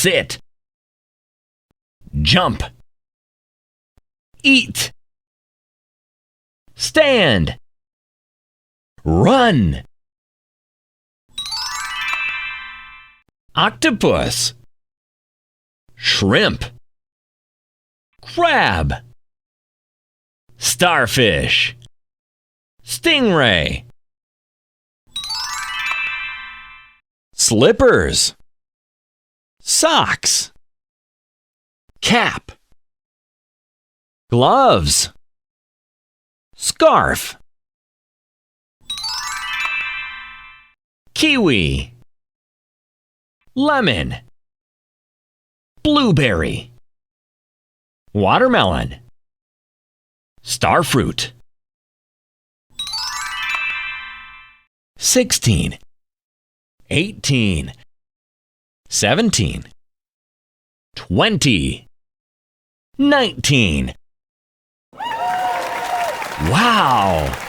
Sit. Jump. Eat. Stand. Run. Octopus. Shrimp. Crab. Starfish. Stingray. Slippers. Socks. Cap. Gloves. Scarf. Kiwi. Lemon. Blueberry. Watermelon. Starfruit. 16, 18, 17, 20, 19. Wow!